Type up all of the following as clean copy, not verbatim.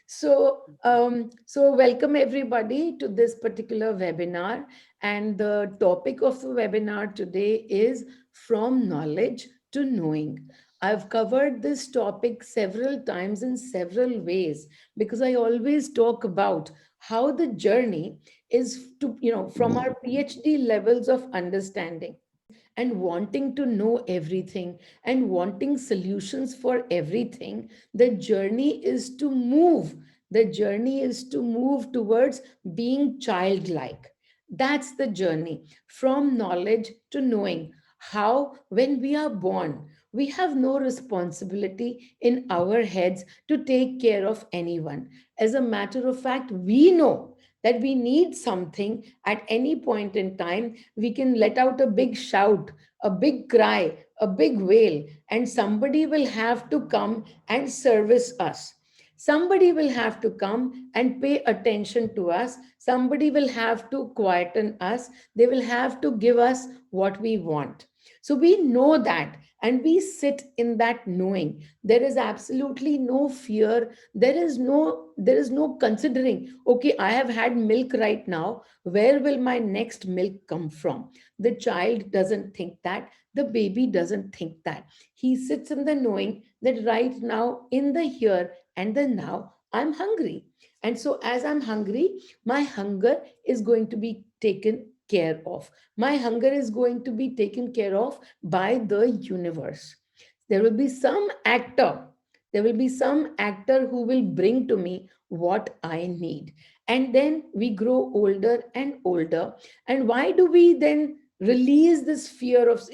So welcome everybody to this particular webinar. And the topic of the webinar today is from knowledge to knowing. I've covered this topic several times in several ways because I always talk about how the journey is to, from our PhD levels of understanding and wanting to know everything and wanting solutions for everything. The journey is to move. The journey is to move towards being childlike. That's the journey from knowledge to knowing how, when we are born, we have no responsibility in our heads to take care of anyone. As a matter of fact, we know that we need something at any point in time. We can let out a big shout, a big cry, a big wail, and somebody will have to come and service us. Somebody will have to come and pay attention to us. Somebody will have to quieten us. They will have to give us what we want. So we know that and we sit in that knowing. There is absolutely no fear. There is no considering, okay, I have had milk right now. Where will my next milk come from? The child doesn't think that. The baby doesn't think that. He sits in the knowing that right now, in the here and the now, I'm hungry. And so, as I'm hungry, my hunger is going to be taken care of. My hunger is going to be taken care of by the universe. There will be some actor. There will be some actor who will bring to me what I need. And then we grow older and older. And why do we then release this fear of,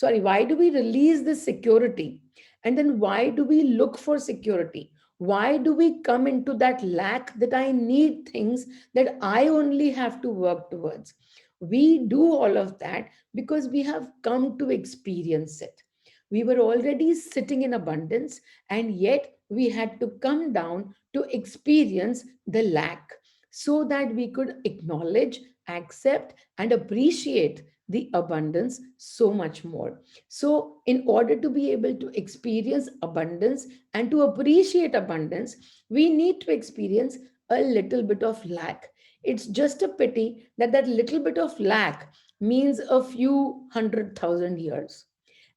why do we release this security? And then why do we look for security? Why do we come into that lack that I need things that I only have to work towards? We do all of that because we have come to experience it. We were already sitting in abundance, and yet we had to come down to experience the lack so that we could acknowledge, accept, and appreciate the abundance so much more. So, in order to be able to experience abundance and to appreciate abundance, we need to experience a little bit of lack. It's just a pity that that little bit of lack means a few 100,000 years.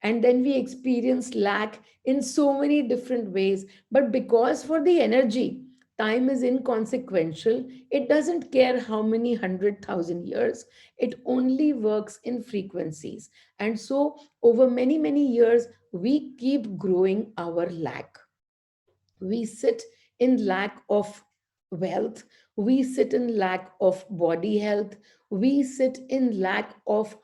And then we experience lack in so many different ways. But because for the energy, time is inconsequential, it doesn't care how many 100,000 years, it only works in frequencies. And so, over many, many years, we keep growing our lack. We sit in lack of wealth. We sit in lack of body health. We sit in lack of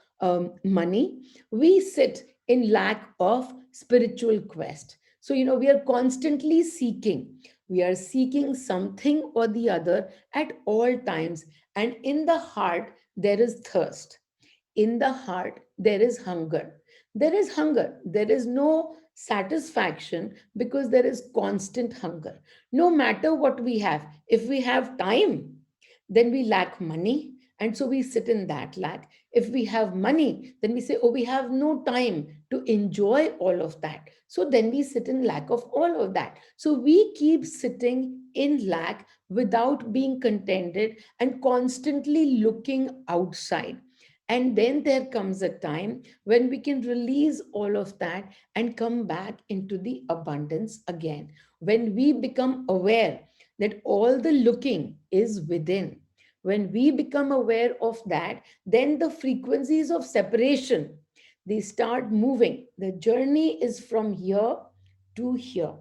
money. We sit in lack of spiritual quest. So, we are constantly seeking. We are seeking something or the other at all times. And in the heart, there is thirst. In the heart there is hunger. There is no satisfaction because there is constant hunger. No matter what we have, if we have time, then we lack money, and so we sit in that lack. If we have money, then we say, oh, we have no time to enjoy all of that, so then we sit in lack of all of that. So we keep sitting in lack without being contented and constantly looking outside. And then there comes a time when we can release all of that and come back into the abundance again. When we become aware that all the looking is within, when we become aware of that, then the frequencies of separation, they start moving. The journey is from here to here.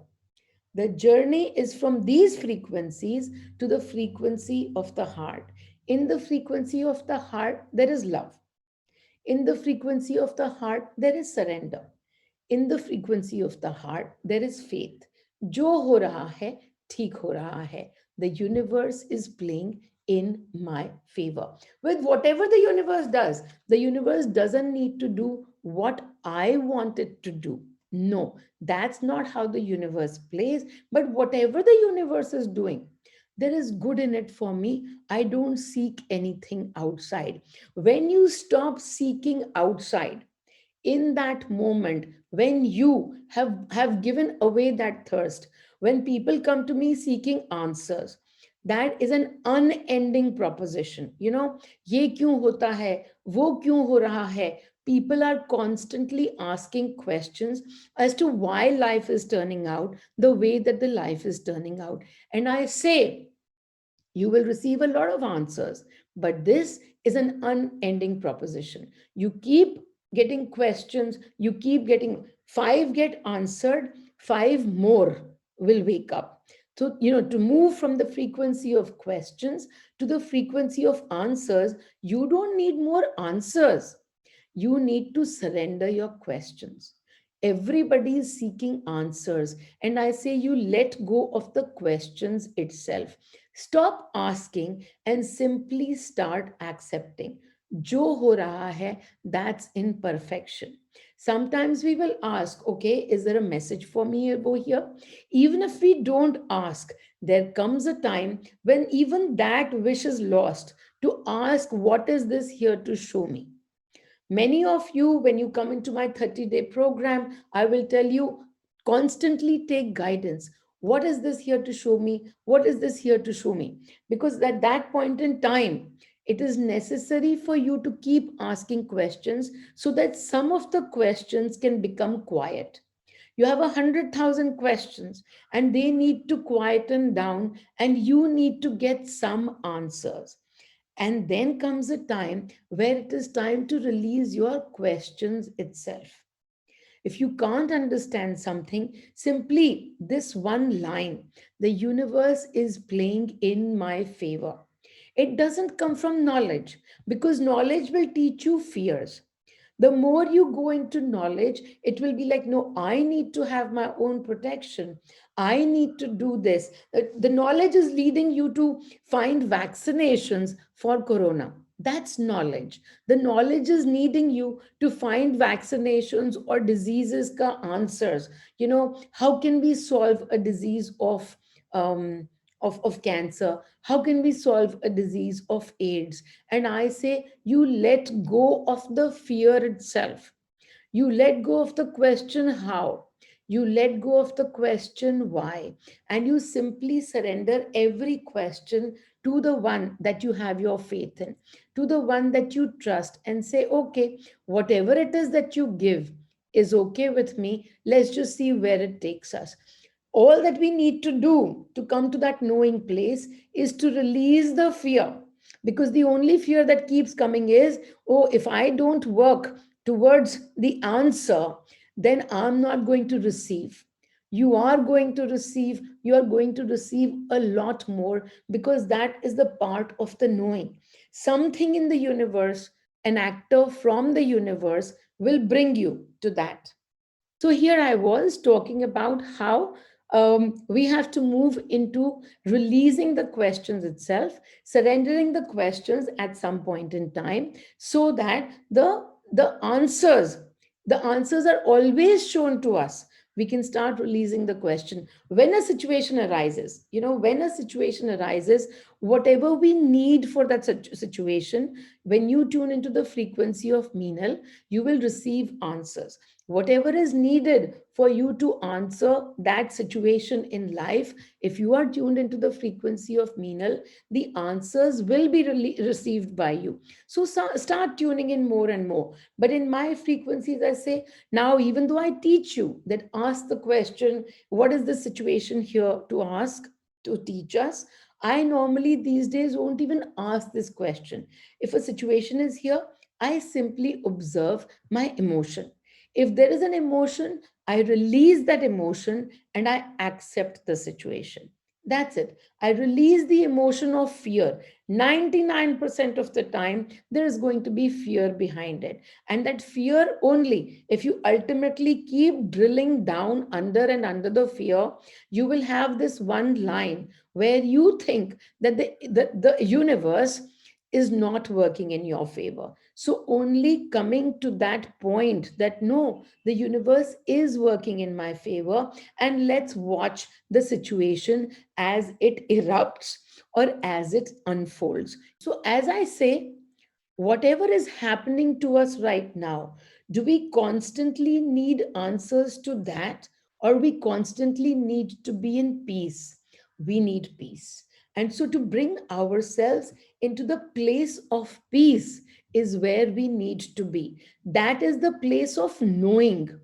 The journey is from these frequencies to the frequency of the heart. In the frequency of the heart, there is love. In the frequency of the heart, there is surrender. In the frequency of the heart, there is faith. जो हो रहा है, ठीक हो रहा है. The universe is playing in my favor. With whatever the universe does, the universe doesn't need to do what I want it to do. No, that's not how the universe plays. But whatever the universe is doing, there is good in it for me. I don't seek anything outside. When you stop seeking outside, in that moment when you have given away that thirst, when people come to me seeking answers, that is an unending proposition. Ye kyun hota hai, wo kyun ho raha hai. People are constantly asking questions as to why life is turning out the way that the life is turning out. And I say, you will receive a lot of answers, but this is an unending proposition. You keep getting questions, you keep getting, five get answered, five more will wake up. So, to move from the frequency of questions to the frequency of answers, you don't need more answers. You need to surrender your questions. Everybody is seeking answers, and I say you let go of the questions itself. Stop asking and simply start accepting. Jo ho raha hai, that's imperfection. Sometimes we will ask, okay, is there a message for me over here? Even if we don't ask, there comes a time when even that wish is lost, to ask, what is this here to show me? Many of you, when you come into my 30-day program, I will tell you, constantly take guidance. What is this here to show me? What is this here to show me? Because at that point in time, it is necessary for you to keep asking questions so that some of the questions can become quiet. You have 100,000 questions and they need to quieten down, and you need to get some answers. And then comes a time where it is time to release your questions itself. If you can't understand something, simply this one line: the universe is playing in my favor. It doesn't come from knowledge, because knowledge will teach you fears. The more you go into knowledge, it will be like, no, I need to have my own protection. I need to do this. The knowledge is leading you to find vaccinations for corona. That's knowledge. The knowledge is needing you to find vaccinations or diseases ka answers. How can we solve a disease um, of cancer? How can we solve a disease of AIDS? And I say, you let go of the fear itself. You let go of the question how. You let go of the question why. And you simply surrender every question to the one that you have your faith in, to the one that you trust, and say, okay, whatever it is that you give is okay with me. Let's just see where it takes us. All that we need to do to come to that knowing place is to release the fear, because the only fear that keeps coming is, oh, if I don't work towards the answer, then I'm not going to receive. You are going to receive. You are going to receive a lot more, because that is the part of the knowing. Something in the universe, an actor from the universe, will bring you to that. So here I was talking about how we have to move into releasing the questions itself, surrendering the questions at some point in time, so that the answers, the answers are always shown to us. We can start releasing the question when a situation arises. When a situation arises, whatever we need for that situation, when you tune into the frequency of Meenal, you will receive answers. Whatever is needed for you to answer that situation in life, if you are tuned into the frequency of Meenal, the answers will be received by you. So, start tuning in more and more. But in my frequencies, I say, now, even though I teach you that ask the question, what is the situation here to ask, to teach us, I normally these days won't even ask this question. If a situation is here, I simply observe my emotion. If there is an emotion, I release that emotion and I accept the situation. That's it. I release the emotion of fear. 99% of the time, there is going to be fear behind it. And that fear only, if you ultimately keep drilling down under and under the fear, you will have this one line where you think that the universe is not working in your favor. So, only coming to that point that no, the universe is working in my favor, and let's watch the situation as it erupts or as it unfolds. So, as I say, whatever is happening to us right now, do we constantly need answers to that? or we constantly need to be in peace? We need peace. And so, to bring ourselves into the place of peace is where we need to be. That is the place of knowing.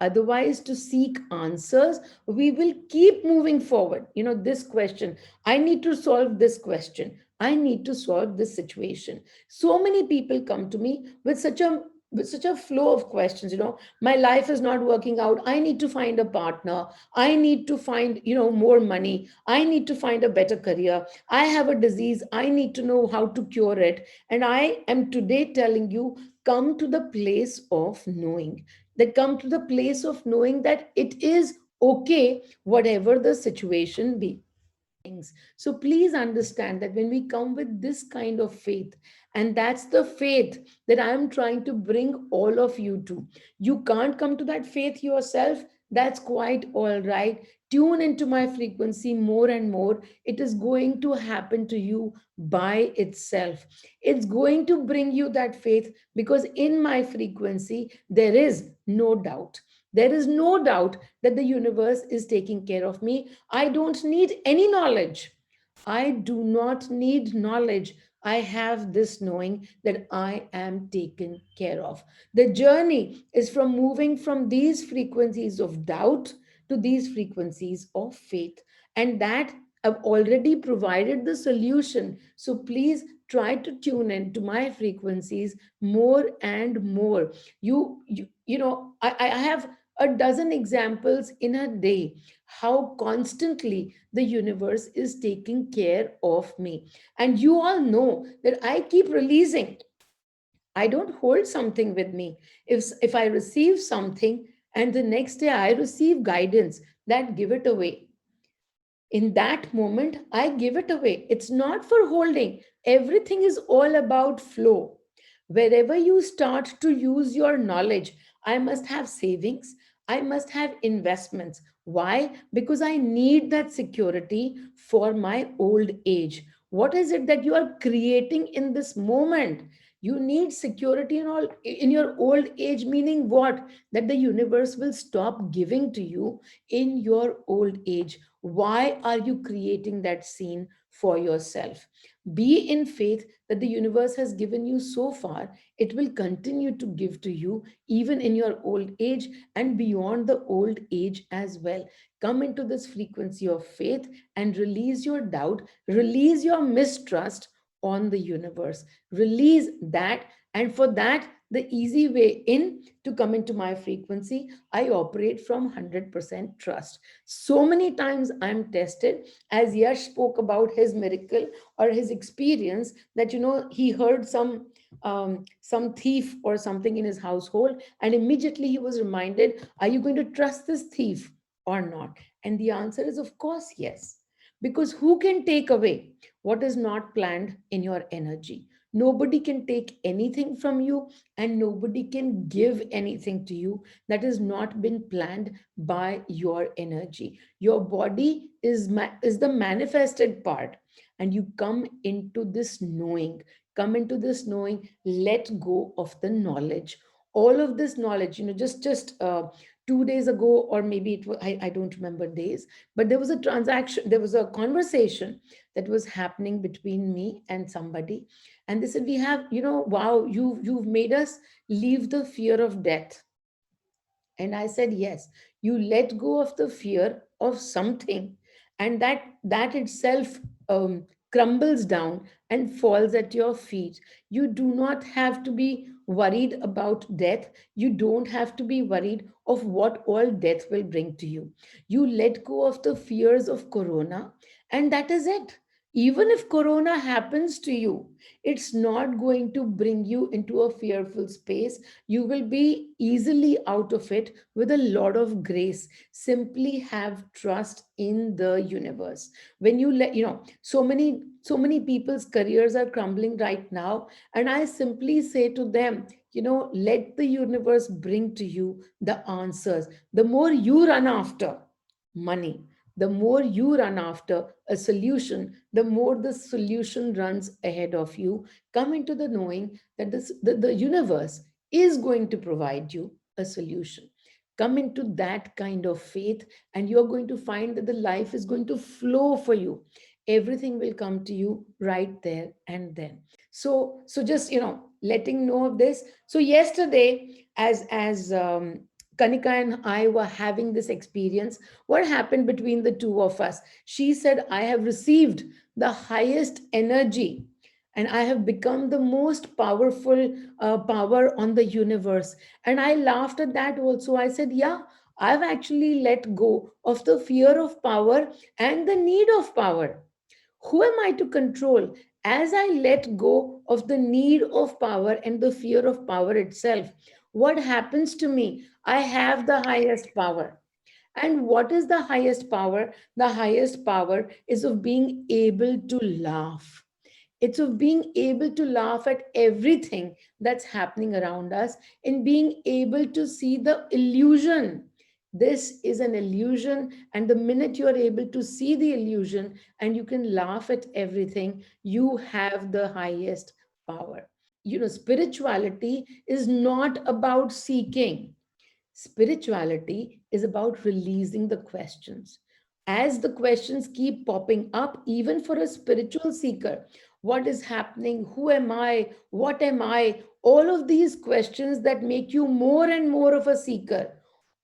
Otherwise, to seek answers, we will keep moving forward. This question, I need to solve this question. I need to solve this situation. So many people come to me with such a flow of questions. My life is not working out. I need to find a partner. I need to find more money. I need to find a better career. I have a disease. I need to know how to cure it. And I am today telling you, come to the place of knowing. That come to the place of knowing that it is okay, whatever the situation be things. So please understand that when we come with this kind of faith, and that's the faith that I'm trying to bring all of you to. You can't come to that faith yourself. That's quite all right. Tune into my frequency more and more. It is going to happen to you by itself. It's going to bring you that faith because in my frequency, there is no doubt. There is no doubt that the universe is taking care of me. I don't need any knowledge. I do not need knowledge. I have this knowing that I am taken care of. The journey is from moving from these frequencies of doubt to these frequencies of faith. And that I've already provided the solution. So please try to tune in to my frequencies more and more. I have a dozen examples in a day how constantly the universe is taking care of me. And you all know that I keep releasing. I don't hold something with me. If I receive something and the next day I receive guidance, that give it away. In that moment, I give it away. It's not for holding. Everything is all about flow. Wherever you start to use your knowledge, I must have savings, I must have investments. Why? Because I need that security for my old age. What is it that you are creating in this moment? You need security in your old age, meaning what? That the universe will stop giving to you in your old age. Why are you creating that scene for yourself? Be in faith that the universe has given you so far. It will continue to give to you even in your old age and beyond the old age as well. Come into this frequency of faith and release your doubt, release your mistrust on the universe. Release that. And for that, the easy way in to come into my frequency, I operate from 100% trust. So many times I'm tested, as Yash spoke about his miracle or his experience, that he heard some thief or something in his household, and immediately he was reminded, are you going to trust this thief or not? And the answer is, of course, yes. Because who can take away what is not planned in your energy? Nobody can take anything from you, and nobody can give anything to you that has not been planned by your energy. Your body is the manifested part, and you come into this knowing. Come into this knowing. Let go of the knowledge. All of this knowledge, just 2 days ago, or maybe I don't remember days, but there was a transaction, there was a conversation that was happening between me and somebody, and they said, we have, wow, you've made us leave the fear of death. And I said, yes, you let go of the fear of something, and that itself um, crumbles down and falls at your feet. You do not have to be worried about death. You don't have to be worried of what all death will bring to you. You let go of the fears of corona, and that is it. Even if corona happens to you, it's not going to bring you into a fearful space. You will be easily out of it with a lot of grace. Simply have trust in the universe. When you let, so many people's careers are crumbling right now, and I simply say to them, let the universe bring to you the answers. The more you run after money, the more you run after a solution, the more the solution runs ahead of you. Come into the knowing that the universe is going to provide you a solution. Come into that kind of faith, and you're going to find that the life is going to flow for you. Everything will come to you right there and then. So just, letting know of this. So yesterday, as Kanika and I were having this experience, what happened between the two of us? She said, I have received the highest energy, and I have become the most powerful power on the universe. And I laughed at that also. I said, yeah, I've actually let go of the fear of power and the need of power. Who am I to control? As I let go of the need of power and the fear of power itself, what happens to me? I have the highest power. And what is the highest power? The highest power is of being able to laugh. It's of being able to laugh at everything that's happening around us, and being able to see the illusion. This is an illusion, and the minute you are able to see the illusion and you can laugh at everything, you have the highest power. Spirituality is not about seeking. Spirituality is about releasing the questions. As the questions keep popping up, even for a spiritual seeker, what is happening? Who am I? What am I? All of these questions that make you more and more of a seeker,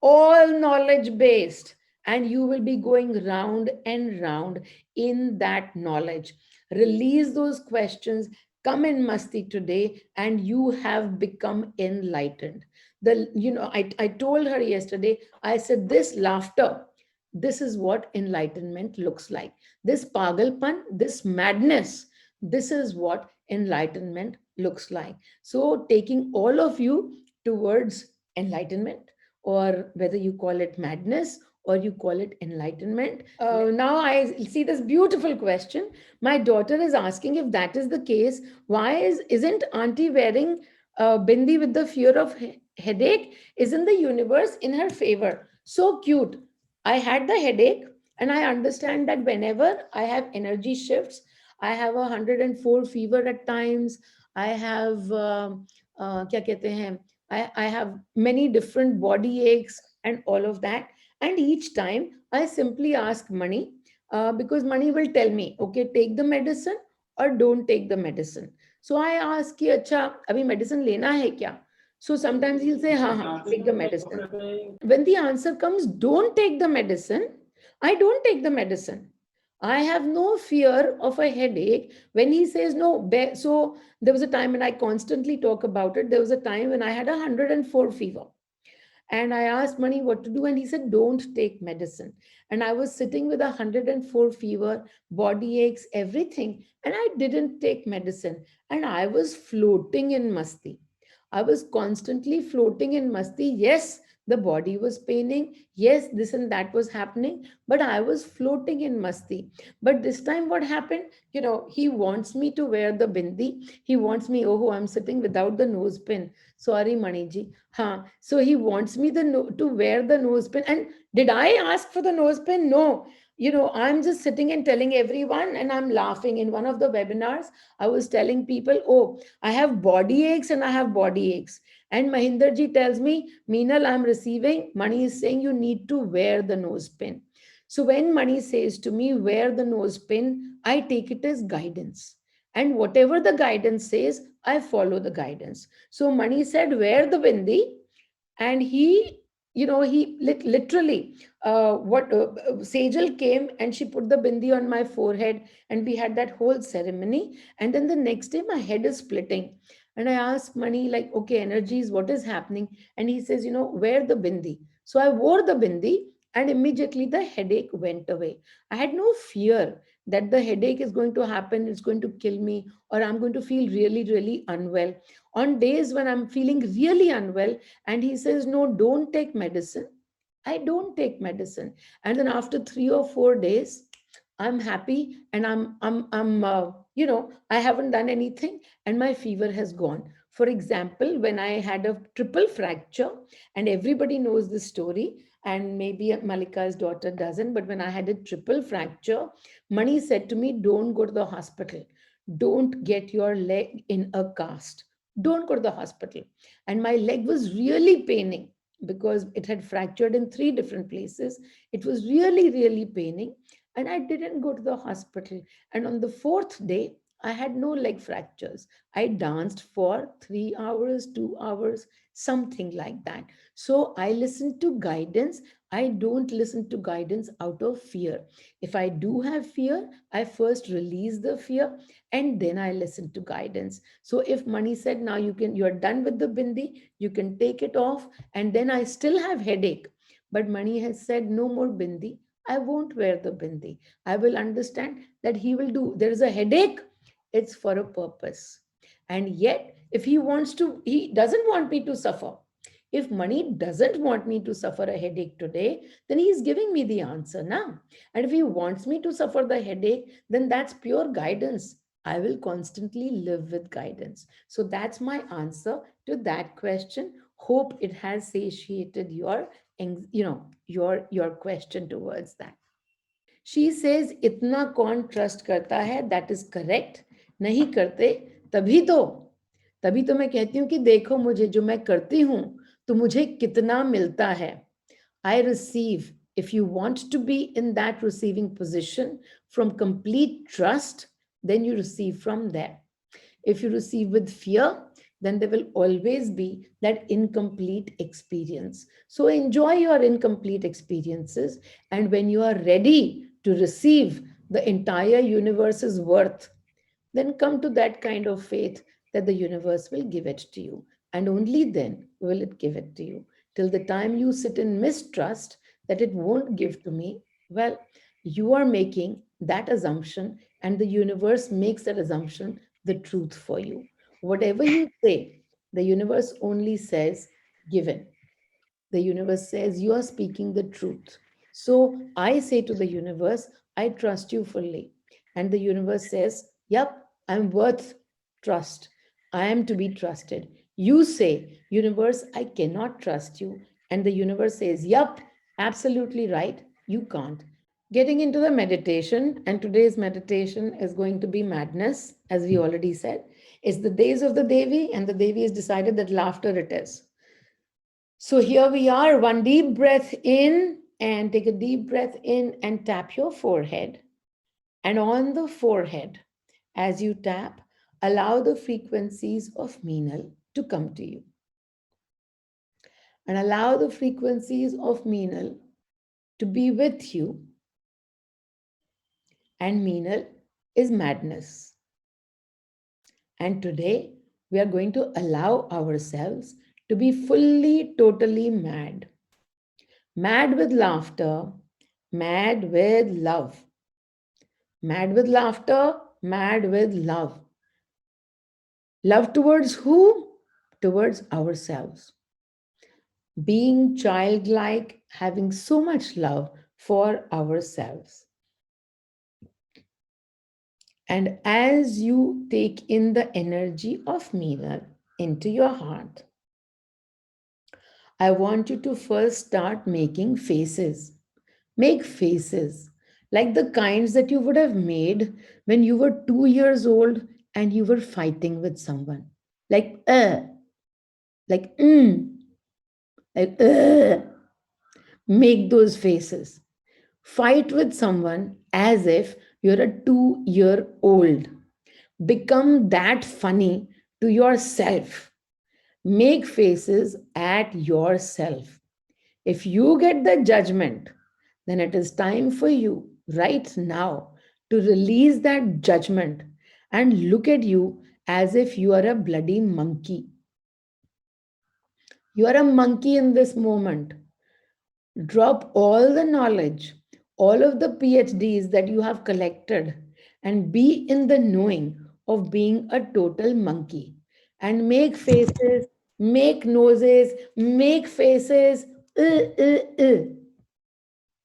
all knowledge based, and you will be going round and round in that knowledge. Release those questions, come in masti today, and you have become enlightened. I told her yesterday, I said, this laughter, this is what enlightenment looks like. This pagalpan, this madness, this is what enlightenment looks like. So taking all of you towards enlightenment, or whether you call it madness or you call it enlightenment. Now I see this beautiful question. My daughter is asking, if that is the case, why isn't auntie wearing bindi with the fear of headache? Isn't the universe in her favor? So cute. I had the headache, and I understand that whenever I have energy shifts, I have 104 fever at times. I have क्या कहते हैं, I have many different body aches and all of that. And each time I simply ask money, because money will tell me, okay, take the medicine or don't take the medicine. So I ask कि अच्छा अभी medicine लेना है क्या? So sometimes he'll say, हाँ हाँ, take the medicine. When the answer comes, don't take the medicine, I don't take the medicine. I have no fear of a headache. When he says no, so there was a time, and I constantly talk about it. There was a time when I had 104 fever, and I asked Mani what to do, and he said, don't take medicine. And I was sitting with 104 fever, body aches, everything, and I didn't take medicine. And I was floating in masti. I was constantly floating in masti. Yes, the body was paining. Yes, this and that was happening, but I was floating in masti. But this time, what happened? He wants me to wear the bindi. He wants me, oh, I'm sitting without the nose pin. Sorry, Maniji. Huh. So he wants me to wear the nose pin. And did I ask for the nose pin? No. I'm just sitting and telling everyone, and I'm laughing. In one of the webinars, I was telling people, oh, I have body aches and I have body aches. And Mahinder ji tells me, Meenal, I'm receiving. Mani is saying you need to wear the nose pin. So when Mani says to me, wear the nose pin, I take it as guidance. And whatever the guidance says, I follow the guidance. So Mani said, wear the bindi, and he literally, what Sejal came and she put the bindi on my forehead, and we had that whole ceremony. And then the next day, my head is splitting. And I asked Mani, like, okay, energies, what is happening? And he says, wear the bindi. So I wore the bindi, and immediately the headache went away. I had no fear that the headache is going to happen, it's going to kill me, or I'm going to feel really, really unwell. On days when I'm feeling really unwell, and he says, no, don't take medicine, I don't take medicine. And then after 3 or 4 days, I'm happy, and I haven't done anything, and my fever has gone. For example, when I had a triple fracture, and everybody knows this story, and maybe Malika's daughter doesn't, but when I had a triple fracture, Mani said to me, don't go to the hospital. Don't get your leg in a cast. Don't go to the hospital. And my leg was really paining. because it had fractured in three different places. It was really, really paining. And I didn't go to the hospital. And on the fourth day, I had no leg fractures. I danced for 3 hours, 2 hours, something like that. So I listen to guidance. I don't listen to guidance out of fear. If I do have fear, I first release the fear and then I listen to guidance. So if Mani said, now you're done with the bindi, you can take it off, and then I still have headache. But Mani has said, no more bindi. I won't wear the bindi. I will understand that he will do. There is a headache. It's for a purpose. And yet, if he wants to, he doesn't want me to suffer. If Mani doesn't want me to suffer a headache today, then he is giving me the answer now. And if he wants me to suffer the headache, then that's pure guidance. I will constantly live with guidance. So that's my answer to that question. Hope it has satiated your, your question towards that. She says, इतना कौन trust करता है? That is correct. नहीं करते, तभी तो तभी तो मैं कहती हूँ कि देखो मुझे, जो मैं करती हूँ तो मुझे कितना मिलता है. I receive. If you want to be in that receiving position from complete trust, then you receive from there. If you receive with fear, then there will always be that incomplete experience. So enjoy your incomplete experiences. And when you are ready to receive the entire universe's worth, then come to that kind of faith that the universe will give it to you. And only then will it give it to you. Till the time you sit in mistrust that it won't give to me, well, you are making that assumption, and the universe makes that assumption the truth for you. Whatever you say, the universe only says given. The universe says you are speaking the truth. So I say to the universe, I trust you fully. And the universe says, yep, I'm worth trust. I am to be trusted. You say, universe, I cannot trust you. And the universe says, yep, absolutely right, you can't. Getting into the meditation, and today's meditation is going to be madness, as we already said. It's the days of the Devi, and the Devi has decided that laughter it is. So here we are, one deep breath in, and take a deep breath in and tap your forehead. And on the forehead, as you tap, allow the frequencies of Meenal to come to you. And allow the frequencies of Meenal to be with you. And Meenal is madness. And today we are going to allow ourselves to be fully, totally mad. Mad with laughter, mad with love. Mad with laughter, mad with love. Love towards who? Towards ourselves. Being childlike, having so much love for ourselves. And as you take in the energy of Meenal into your heart, I want you to first start making faces. Make faces like the kinds that you would have made when you were 2 years old and you were fighting with someone. Like, like, like, make those faces. Fight with someone as if you're a 2 year old. Become that funny to yourself. Make faces at yourself. If you get the judgment, then it is time for you right now to release that judgment and look at you as if you are a bloody monkey. You are a monkey in this moment. Drop all the knowledge, all of the PhDs that you have collected, and be in the knowing of being a total monkey. And make faces, make noses, make faces.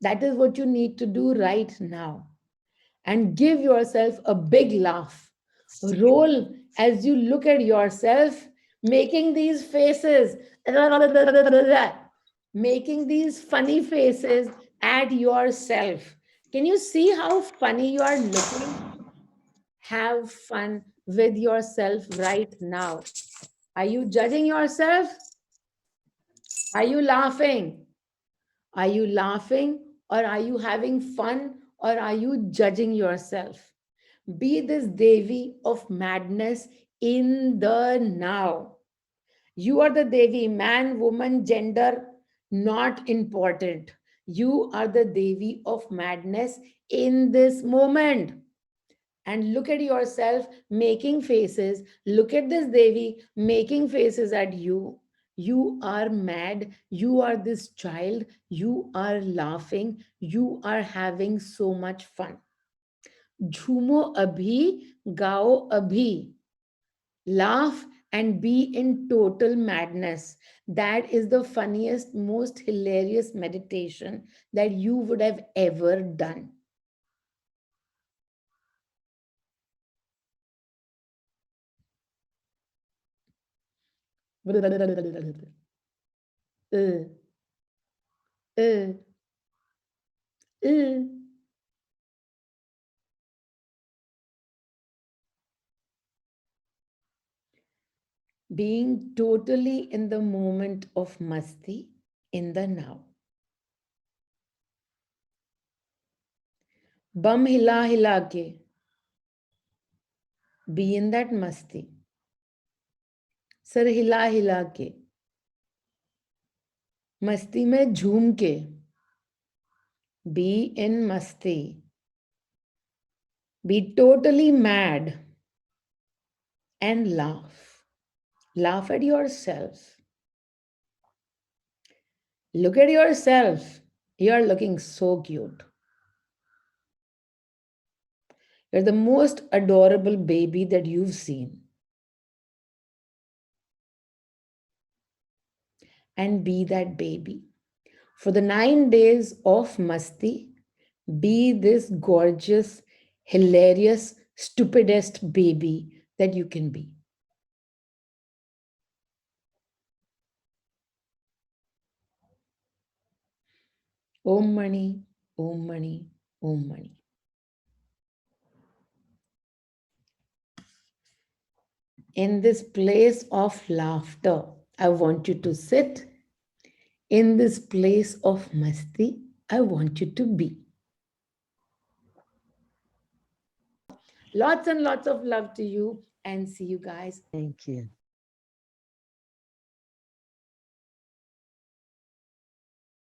That is what you need to do right now. And give yourself a big laugh. Roll as you look at yourself making these faces, making these funny faces at yourself. Can you see how funny you are looking? Have fun with yourself right now. Are you judging yourself? Are you laughing? Are you laughing, or are you having fun, or are you judging yourself? Be this Devi of madness in the now. You are the Devi, man, woman, gender, not important. You are the Devi of madness in this moment. And look at yourself making faces. Look at this Devi making faces at you. You are mad. You are this child. You are laughing. You are having so much fun. Jhumo abhi, gao abhi. Laugh and be in total madness. That is the funniest, most hilarious meditation that you would have ever done. Uh, uh, uh. Being totally in the moment of masti, in the now. Bum hila hila ke, be in that masti. Sir hila hila के, मस्ती में झूम के, be in masti. Be totally mad and laugh. Laugh at yourself. Look at yourself. You're looking so cute. You're the most adorable baby that you've seen. And be that baby. For the 9 days of masti, be this gorgeous, hilarious, stupidest baby that you can be. Om Mani, Om Mani, Om Mani. In this place of laughter, I want you to sit. In this place of masti, I want you to be. Lots and lots of love to you, and see you guys. Thank you.